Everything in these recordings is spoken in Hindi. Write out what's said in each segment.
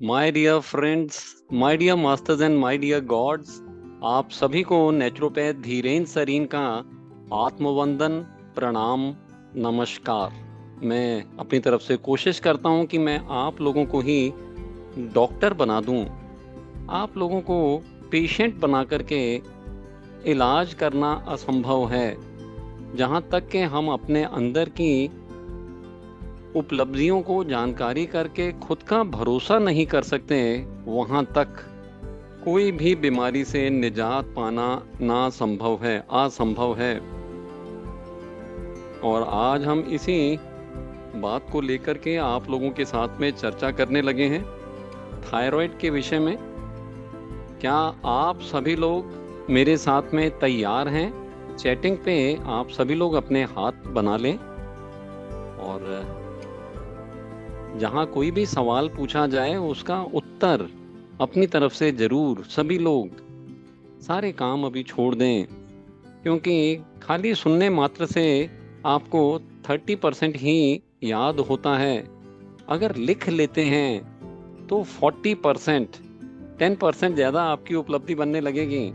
My dear friends, my dear masters and my dear gods, आप सभी को नेचुरोपैथ धीरेन्द्र सरीन का आत्मवंदन, प्रणाम, नमस्कार। मैं अपनी तरफ से कोशिश करता हूं कि मैं आप लोगों को ही डॉक्टर बना दूं, आप लोगों को पेशेंट बना करके इलाज करना असंभव है। जहां तक कि हम अपने अंदर की उपलब्धियों को जानकारी करके खुद का भरोसा नहीं कर सकते, वहां तक कोई भी बीमारी से निजात पाना ना संभव है, असंभव है। और आज हम इसी बात को लेकर के आप लोगों के साथ में चर्चा करने लगे हैं, थायराइड के विषय में। क्या आप सभी लोग मेरे साथ में तैयार हैं? चैटिंग पे आप सभी लोग अपने हाथ बना लें और जहां कोई भी सवाल पूछा जाए उसका उत्तर अपनी तरफ से जरूर सभी लोग सारे काम अभी छोड़ दें, क्योंकि खाली सुनने मात्र से आपको 30% ही याद होता है। अगर लिख लेते हैं तो 40%, 10% ज़्यादा आपकी उपलब्धि बनने लगेगी।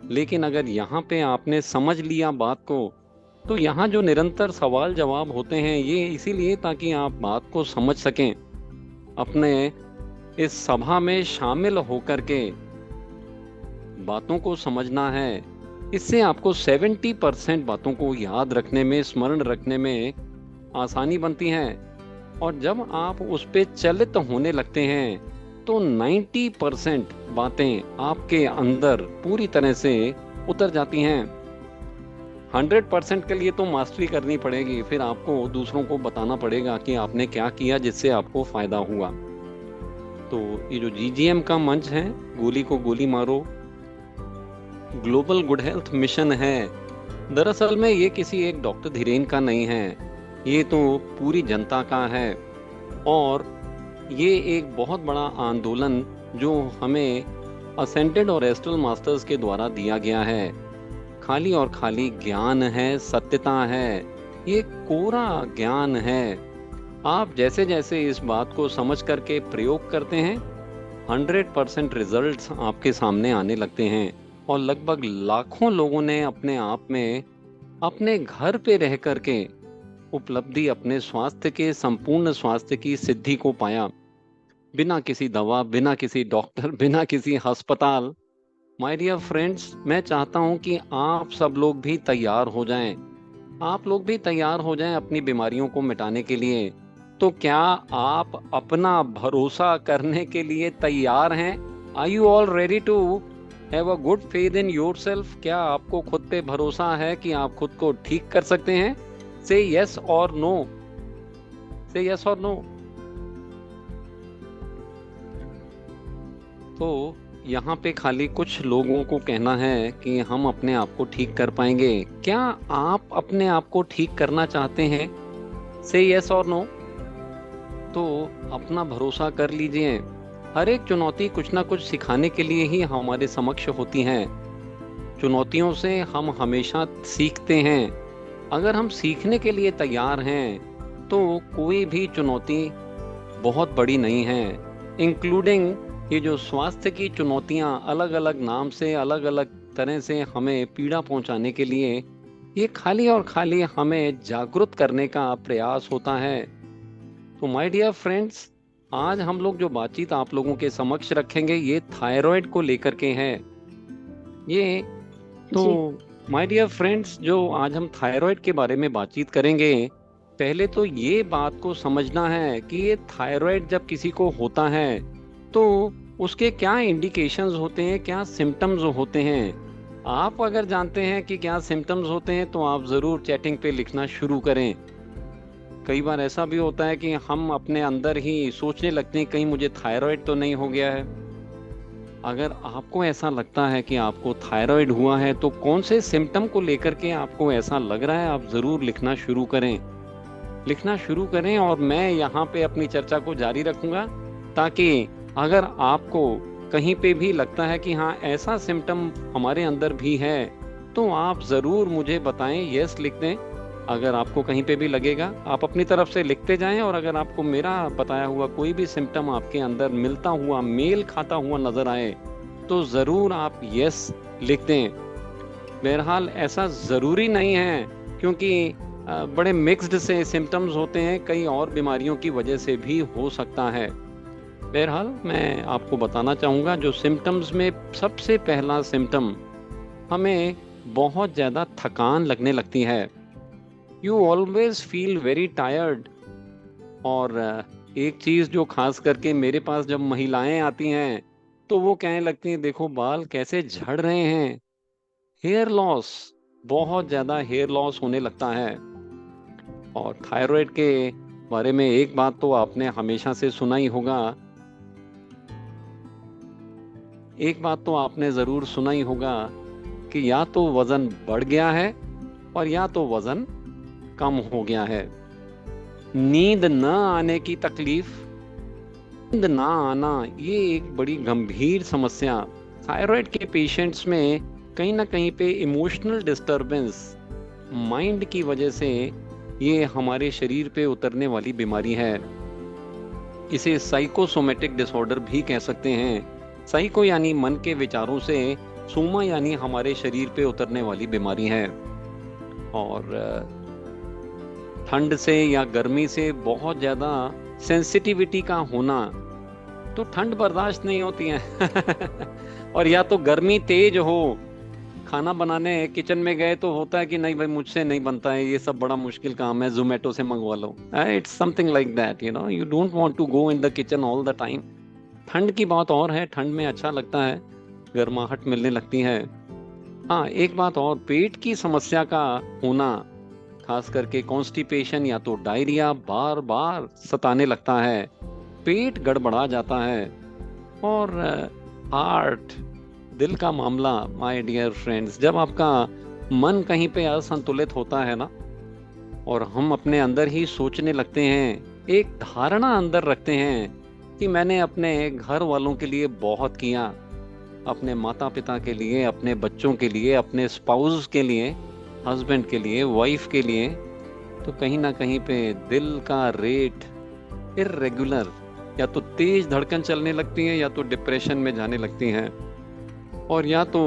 लेकिन अगर यहाँ पे आपने समझ लिया बात को, तो यहाँ जो निरंतर सवाल जवाब होते हैं ये इसीलिए ताकि आप बात को समझ सकें। अपने इस सभा में शामिल होकर के बातों को समझना है। इससे आपको 70% बातों को याद रखने में, स्मरण रखने में आसानी बनती है। और जब आप उस पे चलित होने लगते हैं तो 90% बातें आपके अंदर पूरी तरह से उतर जाती हैं। 100% के लिए तो मास्टरी करनी पड़ेगी, फिर आपको दूसरों को बताना पड़ेगा कि आपने क्या किया जिससे आपको फायदा हुआ। तो ये जो जीजीएम का मंच है, गोली को गोली मारो, ग्लोबल गुड हेल्थ मिशन है, दरअसल में ये किसी एक डॉक्टर धीरेन का नहीं है, ये तो पूरी जनता का है। और ये एक बहुत बड़ा आंदोलन जो हमें असेंडेड और एस्ट्रल मास्टर्स के द्वारा दिया गया है, खाली और खाली ज्ञान है, सत्यता है, ये कोरा ज्ञान है। आप जैसे जैसे इस बात को समझ करके प्रयोग करते हैं, 100% रिजल्ट्स आपके सामने आने लगते हैं। और लगभग लाखों लोगों ने अपने आप में, अपने घर पे रह करके उपलब्धि, अपने स्वास्थ्य के, संपूर्ण स्वास्थ्य की सिद्धि को पाया, बिना किसी दवा, बिना किसी डॉक्टर, बिना किसी अस्पताल। माय डियर फ्रेंड्स, मैं चाहता हूं कि आप सब लोग भी तैयार हो जाएं। आप लोग भी तैयार हो जाएं अपनी बीमारियों को मिटाने के लिए। तो क्या आप अपना भरोसा करने के लिए तैयार हैं? Are you all ready to have a good faith in yourself? क्या आपको खुद पे भरोसा है कि आप खुद को ठीक कर सकते हैं? से यस और नो, से यस और नो। तो यहाँ पे खाली कुछ लोगों को कहना है कि हम अपने आप को ठीक कर पाएंगे। क्या आप अपने आप को ठीक करना चाहते हैं? से यस और नो। तो अपना भरोसा कर लीजिए। हर एक चुनौती कुछ ना कुछ सिखाने के लिए ही हमारे समक्ष होती हैं। चुनौतियों से हम हमेशा सीखते हैं। अगर हम सीखने के लिए तैयार हैं तो कोई भी चुनौती बहुत बड़ी नहीं है, इंक्लूडिंग ये जो स्वास्थ्य की चुनौतियां अलग अलग नाम से, अलग अलग तरह से हमें पीड़ा पहुंचाने के लिए, ये खाली और खाली हमें जागरूक करने का प्रयास होता है। तो माय डियर फ्रेंड्स, आज हम लोग जो बातचीत आप लोगों के समक्ष रखेंगे ये थायराइड को लेकर के है। ये तो माय डियर फ्रेंड्स, जो आज हम थायराइड के बारे में बातचीत करेंगे, पहले तो ये बात को समझना है कि ये थायराइड जब किसी को होता है तो उसके क्या इंडिकेशंस होते हैं, क्या सिम्टम्स होते हैं। आप अगर जानते हैं कि क्या सिम्टम्स होते हैं तो आप ज़रूर चैटिंग पे लिखना शुरू करें। कई बार ऐसा भी होता है कि हम अपने अंदर ही सोचने लगते हैं कहीं मुझे थायराइड तो नहीं हो गया है। अगर आपको ऐसा लगता है कि आपको थायराइड हुआ है तो कौन से सिम्टम को लेकर के आपको ऐसा लग रहा है, आप ज़रूर लिखना शुरू करें, लिखना शुरू करें। और मैं यहाँ पे अपनी चर्चा को जारी रखूँगा ताकि अगर आपको कहीं पे भी लगता है कि हाँ ऐसा सिम्टम हमारे अंदर भी है तो आप ज़रूर मुझे बताएं, यस लिख दें। अगर आपको कहीं पे भी लगेगा आप अपनी तरफ से लिखते जाएं, और अगर आपको मेरा बताया हुआ कोई भी सिम्टम आपके अंदर मिलता हुआ, मेल खाता हुआ नजर आए, तो जरूर आप यस लिख दें। बहरहाल ऐसा ज़रूरी नहीं है, क्योंकि बड़े मिक्स्ड से सिम्टम्स होते हैं, कई और बीमारियों की वजह से भी हो सकता है। बहरहाल मैं आपको बताना चाहूँगा, जो सिम्टम्स में सबसे पहला सिम्टम, हमें बहुत ज़्यादा थकान लगने लगती है। You always feel very tired. और एक चीज़ जो खास करके मेरे पास जब महिलाएं आती हैं, तो वो कहने लगती हैं, देखो बाल कैसे झड़ रहे हैं। हेयर लॉस, बहुत ज़्यादा हेयर लॉस होने लगता है। और थायराइड के बारे में एक बात तो आपने हमेशा से सुना ही होगा, एक बात तो आपने ज़रूर सुना ही होगा कि या तो वज़न बढ़ गया है और या तो वज़न कम हो गया है। नींद न आने की तकलीफ, नींद ना आना, ये एक बड़ी गंभीर समस्या। थायराइड के पेशेंट्स में कहीं ना कहीं पे इमोशनल डिस्टरबेंस, माइंड की वजह से ये हमारे शरीर पे उतरने वाली बीमारी है। इसे साइकोसोमेटिक डिसऑर्डर भी कह सकते हैं। साइको यानी मन के विचारों से, सोमा यानी हमारे शरीर पे उतरने वाली बीमारी है। और ठंड से या गर्मी से बहुत ज़्यादा सेंसिटिविटी का होना, तो ठंड बर्दाश्त नहीं होती है और या तो गर्मी तेज हो, खाना बनाने किचन में गए तो होता है कि नहीं भाई मुझसे नहीं बनता है, ये सब बड़ा मुश्किल काम है, जोमेटो से मंगवा लो। It's something like that, you don't want to go in the kitchen all the time. ठंड की बात और है, ठंड में अच्छा लगता है, गर्माहट मिलने लगती है। हाँ, एक बात और, पेट की समस्या का होना, खास करके कॉन्स्टिपेशन या तो डायरिया बार बार सताने लगता है, पेट गड़बड़ा जाता है। और हार्ट, दिल का मामला, माय डियर फ्रेंड्स, जब आपका मन कहीं पे असंतुलित होता है ना, और हम अपने अंदर ही सोचने लगते हैं, एक धारणा अंदर रखते हैं कि मैंने अपने घर वालों के लिए बहुत किया, अपने माता पिता के लिए, अपने बच्चों के लिए, अपने स्पाउस के लिए, हस्बैंड के लिए, वाइफ के लिए, तो कहीं ना कहीं पे दिल का रेट इर्रेगुलर, या तो तेज धड़कन चलने लगती है, या तो डिप्रेशन में जाने लगती हैं, और या तो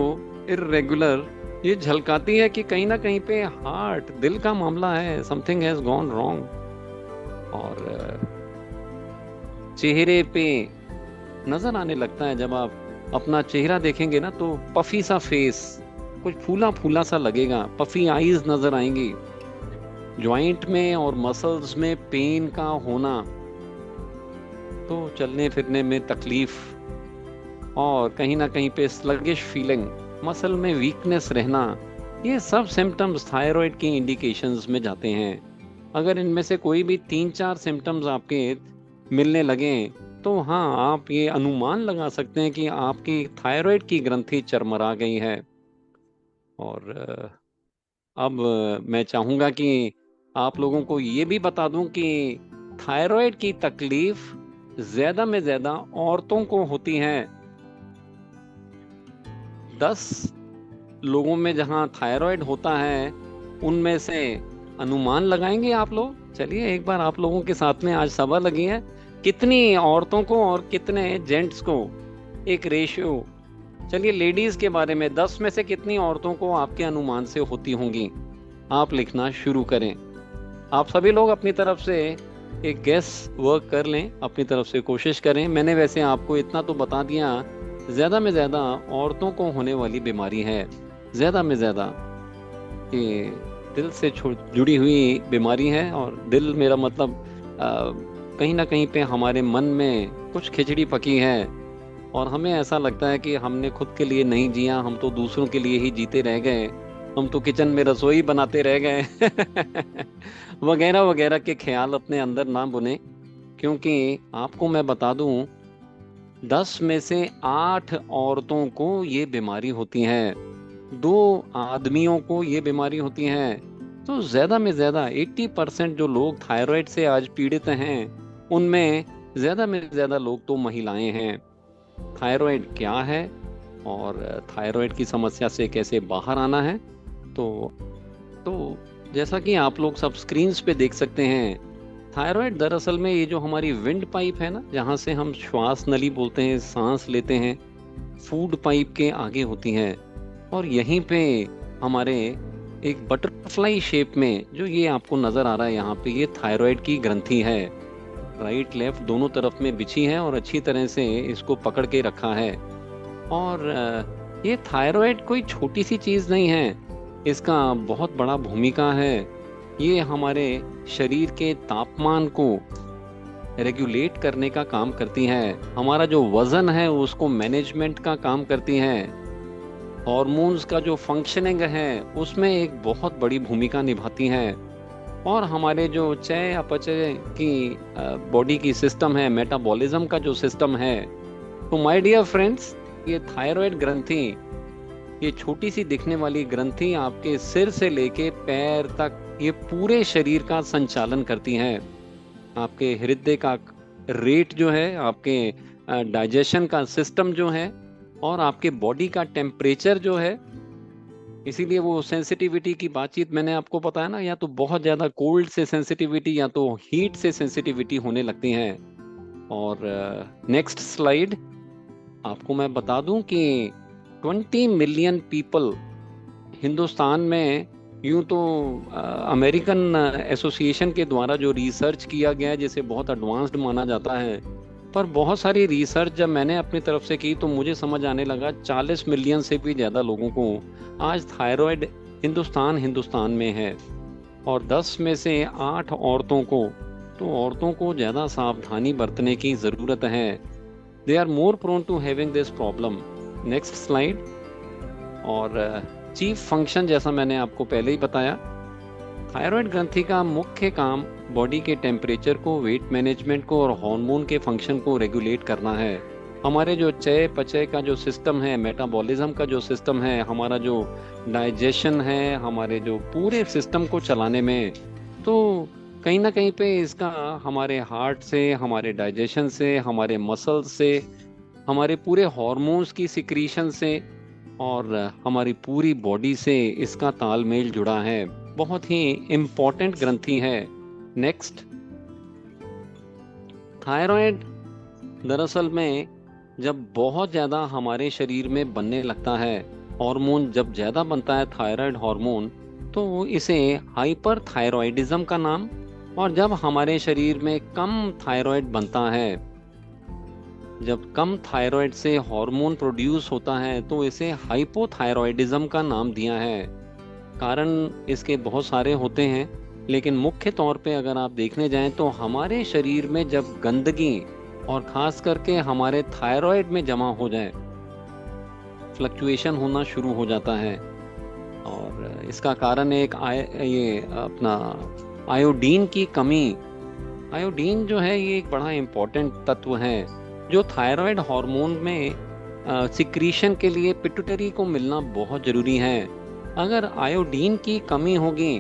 इर्रेगुलर ये झलकाती है कि कहीं ना कहीं पे हार्ट, दिल का मामला है, समथिंग हैज गॉन रॉन्ग। और चेहरे पे नजर आने लगता है, जब आप अपना चेहरा देखेंगे ना, तो पफी सा फेस, कुछ फूला फूला सा लगेगा, पफी आईज नजर आएंगी, जॉइंट में और मसल्स में पेन का होना, तो चलने फिरने में तकलीफ, और कहीं ना कहीं पे स्लगिश फीलिंग, मसल में वीकनेस रहना, ये सब सिम्टम्स थायराइड की इंडिकेशंस में जाते हैं। अगर इनमें से कोई भी 3-4 सिम्टम्स आपके मिलने लगें, तो हाँ, आप ये अनुमान लगा सकते हैं कि आपकी थायराइड की ग्रंथि चरमरा गई है। और अब मैं चाहूँगा कि आप लोगों को ये भी बता दूं कि थायराइड की तकलीफ ज़्यादा में ज़्यादा औरतों को होती है। 10 लोगों में जहां थायराइड होता है, उनमें से अनुमान लगाएंगे आप लोग। चलिए एक बार आप लोगों के साथ में आज सभा लगी है, कितनी औरतों को और कितने जेंट्स को, एक रेशियो। चलिए लेडीज के बारे में, 10 में से कितनी औरतों को आपके अनुमान से होती होंगी, आप लिखना शुरू करें। आप सभी लोग अपनी तरफ से एक गेस वर्क कर लें, अपनी तरफ से कोशिश करें। मैंने वैसे आपको इतना तो बता दिया, ज़्यादा में ज़्यादा औरतों को होने वाली बीमारी है, ज़्यादा में ज़्यादा ये दिल से जुड़ी हुई बीमारी है। और दिल, मेरा मतलब कहीं ना कहीं पे हमारे मन में कुछ खिचड़ी पकी है, और हमें ऐसा लगता है कि हमने खुद के लिए नहीं जिया, हम तो दूसरों के लिए ही जीते रह गए, हम तो किचन में रसोई बनाते रह गए वगैरह वगैरह के ख्याल अपने अंदर ना बुने। क्योंकि आपको मैं बता दूं, 10 में से 8 औरतों को ये बीमारी होती है, 2 आदमियों को ये बीमारी होती है। तो ज़्यादा में ज़्यादा 80% जो लोग थायराइड से आज पीड़ित हैं, उनमें ज़्यादा में ज़्यादा लोग तो महिलाएं हैं। थायराइड क्या है और थायराइड की समस्या से कैसे बाहर आना है, तो जैसा कि आप लोग सब स्क्रीन्स पे देख सकते हैं, थायराइड दरअसल में ये जो हमारी विंड पाइप है ना, जहाँ से हम श्वास नली बोलते हैं, सांस लेते हैं, फूड पाइप के आगे होती है। और यहीं पे हमारे एक बटरफ्लाई शेप में जो ये आपको नजर आ रहा है यहाँ पे, ये थायराइड की ग्रंथि है। राइट लेफ्ट दोनों तरफ में बिछी है और अच्छी तरह से इसको पकड़ के रखा है। और ये थायराइड कोई छोटी सी चीज नहीं है, इसका बहुत बड़ा भूमिका है। ये हमारे शरीर के तापमान को रेगुलेट करने का काम करती है, हमारा जो वजन है उसको मैनेजमेंट का काम करती है, हॉर्मोन्स का जो फंक्शनिंग है उसमें एक बहुत बड़ी भूमिका निभाती है, और हमारे जो चय अपचय की बॉडी की सिस्टम है, मेटाबॉलिज्म का जो सिस्टम है। तो माय डियर फ्रेंड्स, ये थायराइड ग्रंथि, ये छोटी सी दिखने वाली ग्रंथि आपके सिर से लेके पैर तक ये पूरे शरीर का संचालन करती है। आपके हृदय का रेट जो है, आपके डाइजेशन का सिस्टम जो है, और आपके बॉडी का टेम्परेचर जो है। इसीलिए वो सेंसिटिविटी की बातचीत मैंने आपको बताया ना, या तो बहुत ज़्यादा कोल्ड से सेंसिटिविटी या तो हीट से सेंसिटिविटी होने लगती है। और नेक्स्ट स्लाइड आपको मैं बता दूं कि 20 मिलियन पीपल हिंदुस्तान में, यूं तो अमेरिकन एसोसिएशन के द्वारा जो रिसर्च किया गया है जिसे बहुत एडवांस्ड माना जाता है, पर बहुत सारी रिसर्च जब मैंने अपनी तरफ से की तो मुझे समझ आने लगा 40 मिलियन से भी ज़्यादा लोगों को आज थायराइड हिंदुस्तान में है। और 10 में से 8 औरतों को ज़्यादा सावधानी बरतने की ज़रूरत है। They are more prone to having this problem. Next slide. और चीफ फंक्शन, जैसा मैंने आपको पहले ही बताया, थायराइड ग्रंथि का मुख्य काम बॉडी के टेम्परेचर को, वेट मैनेजमेंट को और हार्मोन के फंक्शन को रेगुलेट करना है। हमारे जो चय पचय का जो सिस्टम है, मेटाबॉलिज्म का जो सिस्टम है, हमारा जो डाइजेशन है, हमारे जो पूरे सिस्टम को चलाने में, तो कहीं ना कहीं पे इसका हमारे हार्ट से, हमारे डाइजेशन से, हमारे मसल्स से, हमारे पूरे हार्मोन्स की सिक्रीशन से और हमारी पूरी बॉडी से इसका तालमेल जुड़ा है। बहुत ही इम्पोर्टेंट ग्रंथि है। नेक्स्ट। थायराइड दरअसल में जब बहुत ज़्यादा हमारे शरीर में बनने लगता है, हार्मोन जब ज़्यादा बनता है थायराइड हार्मोन, तो इसे हाइपरथायरॉयडिज्म का नाम, और जब हमारे शरीर में कम थायराइड बनता है, जब कम थायराइड से हार्मोन प्रोड्यूस होता है, तो इसे हाइपोथायरॉयडिज्म का नाम दिया है। कारण इसके बहुत सारे होते हैं, लेकिन मुख्य तौर पे अगर आप देखने जाएं तो हमारे शरीर में जब गंदगी और खास करके हमारे थायराइड में जमा हो जाए, फ्लक्चुएशन होना शुरू हो जाता है। और इसका कारण एक ये अपना आयोडीन की कमी। आयोडीन जो है ये एक बड़ा इम्पोर्टेंट तत्व है जो थायराइड हार्मोन में सिक्रीशन के लिए पिट्यूटरी को मिलना बहुत ज़रूरी है। अगर आयोडीन की कमी होगी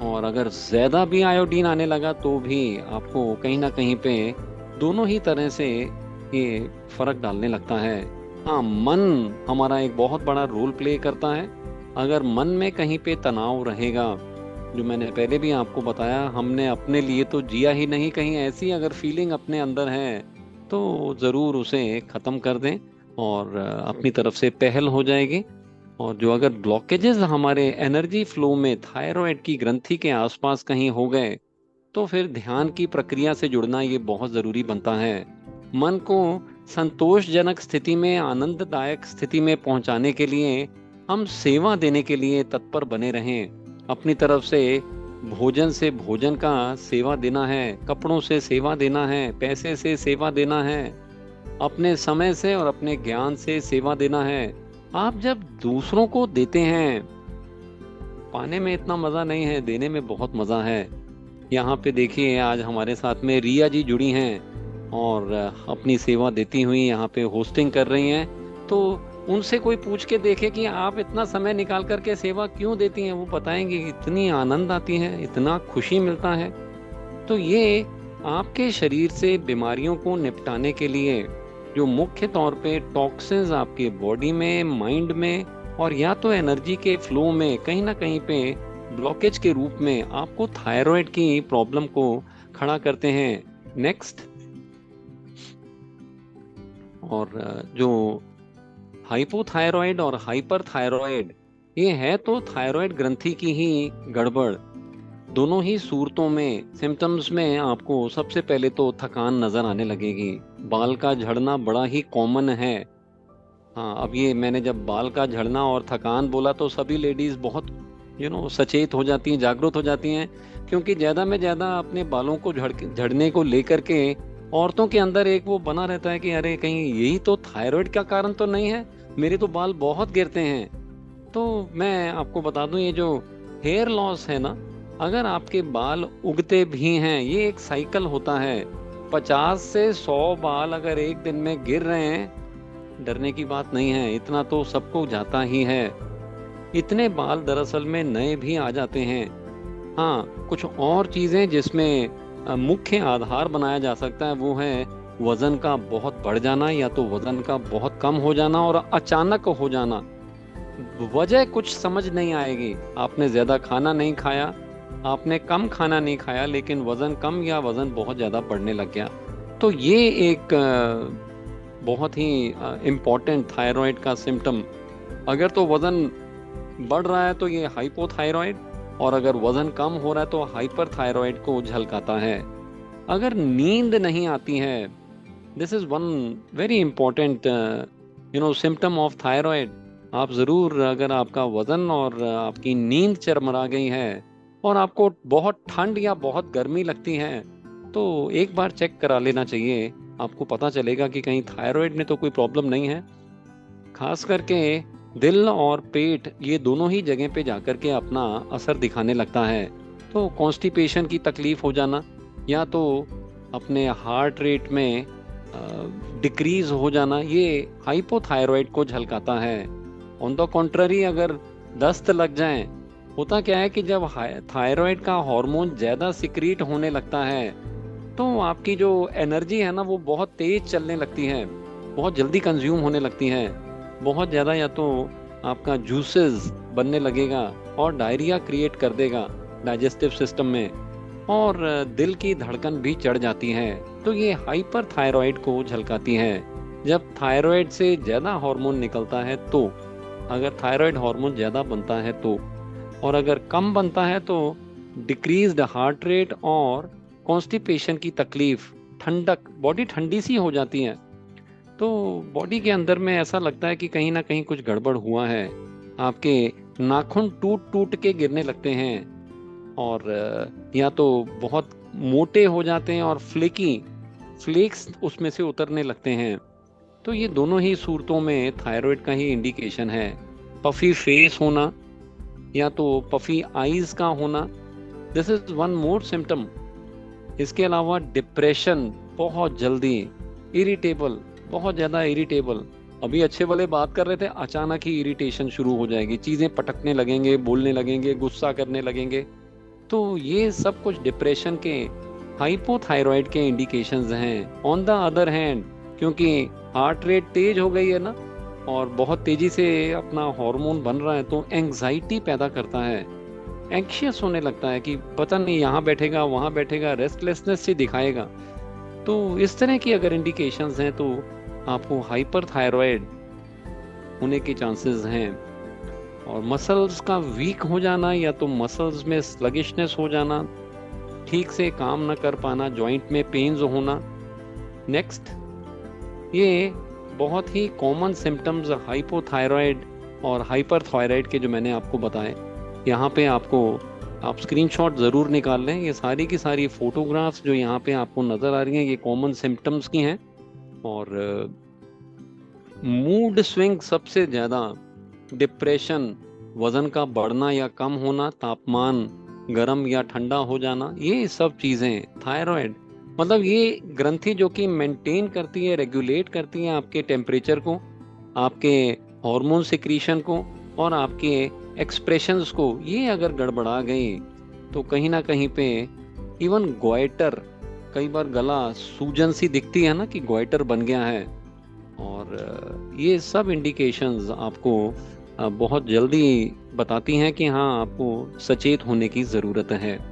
और अगर ज़्यादा भी आयोडीन आने लगा तो भी आपको कहीं ना कहीं पे दोनों ही तरह से ये फर्क डालने लगता है। हाँ, मन हमारा एक बहुत बड़ा रोल प्ले करता है। अगर मन में कहीं पे तनाव रहेगा, जो मैंने पहले भी आपको बताया, हमने अपने लिए तो जिया ही नहीं, कहीं ऐसी अगर फीलिंग अपने अंदर है तो ज़रूर उसे ख़त्म कर दें और अपनी तरफ से पहल हो जाएगी। और जो अगर ब्लॉकेजेस हमारे एनर्जी फ्लो में थायराइड की ग्रंथि के आसपास कहीं हो गए, तो फिर ध्यान की प्रक्रिया से जुड़ना ये बहुत ज़रूरी बनता है। मन को संतोषजनक स्थिति में, आनंददायक स्थिति में पहुंचाने के लिए हम सेवा देने के लिए तत्पर बने रहें। अपनी तरफ से भोजन से भोजन का सेवा देना है, कपड़ों से सेवा देना है, पैसे से सेवा देना है, अपने समय से और अपने ज्ञान से सेवा देना है। आप जब दूसरों को देते हैं, पाने में इतना मज़ा नहीं है, देने में बहुत मज़ा है। यहाँ पे देखिए, आज हमारे साथ में रिया जी जुड़ी हैं और अपनी सेवा देती हुई यहाँ पे होस्टिंग कर रही हैं। तो उनसे कोई पूछ के देखे कि आप इतना समय निकाल करके सेवा क्यों देती हैं, वो बताएंगे इतनी आनंद आती है, इतना खुशी मिलता है। तो ये आपके शरीर से बीमारियों को निपटाने के लिए जो मुख्य तौर पे टॉक्सिन्स आपके बॉडी में, माइंड में और या तो एनर्जी के फ्लो में कहीं ना कहीं पे ब्लॉकेज के रूप में आपको थायराइड की प्रॉब्लम को खड़ा करते हैं। नेक्स्ट, और जो हाइपोथायरॉइड और हाइपरथायरॉइड, ये है तो थायराइड ग्रंथि की ही गड़बड़। दोनों ही सूरतों में, सिम्टम्स में आपको सबसे पहले तो थकान नजर आने लगेगी। बाल का झड़ना बड़ा ही कॉमन है। हाँ, अब ये मैंने जब बाल का झड़ना और थकान बोला तो सभी लेडीज बहुत सचेत हो जाती हैं, जागरूक हो जाती हैं, क्योंकि ज्यादा में ज्यादा अपने बालों को झड़ने को लेकर के औरतों के अंदर एक वो बना रहता है कि अरे कहीं यही तो थायराइड का कारण तो नहीं है, मेरे तो बाल बहुत गिरते हैं। तो मैं आपको बता दूं, ये जो हेयर लॉस है ना, अगर आपके बाल उगते भी हैं, ये एक साइकिल होता है। 50 से 100 बाल अगर एक दिन में गिर रहे हैं, डरने की बात नहीं है, इतना तो सबको जाता ही है। इतने बाल दरअसल में नए भी आ जाते हैं। हाँ, कुछ और चीजें जिसमें मुख्य आधार बनाया जा सकता है वो है वजन का बहुत बढ़ जाना, या तो वजन का बहुत कम हो जाना और अचानक हो जाना। वजह कुछ समझ नहीं आएगी, आपने ज्यादा खाना नहीं खाया, आपने कम खाना नहीं खाया, लेकिन वजन कम या वजन बहुत ज्यादा बढ़ने लग गया। तो ये एक बहुत ही इम्पोर्टेंट थायराइड का सिम्टम। अगर तो वजन बढ़ रहा है तो ये हाइपोथायरॉइड, और अगर वजन कम हो रहा है तो हाइपरथायरॉइड को झलकाता है। अगर नींद नहीं आती है, this is one very important symptom of thyroid. आप जरूर, अगर आपका वजन और आपकी नींद चरमरा गई है और आपको बहुत ठंड या बहुत गर्मी लगती है, तो एक बार चेक करा लेना चाहिए। आपको पता चलेगा कि कहीं थायराइड में तो कोई प्रॉब्लम नहीं है। खास करके दिल और पेट, ये दोनों ही जगह पे जाकर के अपना असर दिखाने लगता है। तो कॉन्स्टिपेशन की तकलीफ हो जाना, या तो अपने हार्ट रेट में डिक्रीज हो जाना, ये हाइपोथायरॉइड को झलकाता है। ऑन द कॉन्ट्ररी, अगर दस्त लग जाए, होता क्या है कि जब थायराइड का हार्मोन ज्यादा सिक्रीट होने लगता है तो आपकी जो एनर्जी है ना, वो बहुत तेज चलने लगती है, बहुत जल्दी कंज्यूम होने लगती है, बहुत ज़्यादा, या तो आपका जूसेस बनने लगेगा और डायरिया क्रिएट कर देगा डाइजेस्टिव सिस्टम में, और दिल की धड़कन भी चढ़ जाती है। तो ये हाइपर थायराइड को झलकाती है। जब थायराइड से ज़्यादा हार्मोन निकलता है तो, अगर थायराइड हार्मोन ज़्यादा बनता है तो, और अगर कम बनता है तो डिक्रीज्ड हार्ट रेट और कॉन्स्टिपेशन की तकलीफ, ठंडक, बॉडी ठंडी सी हो जाती है। तो बॉडी के अंदर में ऐसा लगता है कि कहीं ना कहीं कुछ गड़बड़ हुआ है। आपके नाखून टूट टूट के गिरने लगते हैं, और या तो बहुत मोटे हो जाते हैं और फ्लेक्स उसमें से उतरने लगते हैं। तो ये दोनों ही सूरतों में थायराइड का ही इंडिकेशन है। पफी फेस होना, या तो पफी आईज का होना, this is one more symptom. इसके अलावा डिप्रेशन, बहुत जल्दी इरिटेबल, बहुत ज़्यादा इरिटेबल। अभी अच्छे वाले बात कर रहे थे, अचानक ही इरिटेशन शुरू हो जाएगी, चीज़ें पटकने लगेंगे, बोलने लगेंगे, गुस्सा करने लगेंगे। तो ये सब कुछ डिप्रेशन के, हाइपोथायरॉइड के इंडिकेशंस हैं। ऑन द अदर हैंड, क्योंकि हार्ट रेट तेज हो गई है ना, और बहुत तेजी से अपना हार्मोन बन रहा है, तो एंग्जाइटी पैदा करता है, एंक्शियस होने लगता है कि पता नहीं यहाँ बैठेगा वहाँ बैठेगा, रेस्टलेसनेस से दिखाएगा। तो इस तरह की अगर इंडिकेशंस हैं तो आपको हाइपरथायरॉइड होने के चांसेस हैं। और मसल्स का वीक हो जाना, या तो मसल्स में स्लगिशनेस हो जाना, ठीक से काम न कर पाना, जॉइंट में पेन्स होना। नेक्स्ट, ये बहुत ही कॉमन सिम्टम्स हाइपोथायरॉइड और हाइपरथायरॉइड के जो मैंने आपको बताए। यहाँ पे आप स्क्रीनशॉट ज़रूर निकाल लें। ये सारी की सारी फोटोग्राफ्स जो यहाँ पे आपको नज़र आ रही हैं, ये कॉमन सिम्टम्स की हैं। और मूड स्विंग सबसे ज़्यादा, डिप्रेशन, वज़न का बढ़ना या कम होना, तापमान गर्म या ठंडा हो जाना, ये सब चीज़ें थायराइड, मतलब ये ग्रंथि जो कि मेंटेन करती है, रेगुलेट करती है आपके टेम्परेचर को, आपके हार्मोन सिक्रीशन को और आपके एक्सप्रेशंस को, ये अगर गड़बड़ा गई तो कहीं ना कहीं पे इवन गोइटर, कई बार गला सूजन सी दिखती है ना कि गोइटर बन गया है। और ये सब इंडिकेशंस आपको बहुत जल्दी बताती हैं कि हाँ आपको सचेत होने की ज़रूरत है।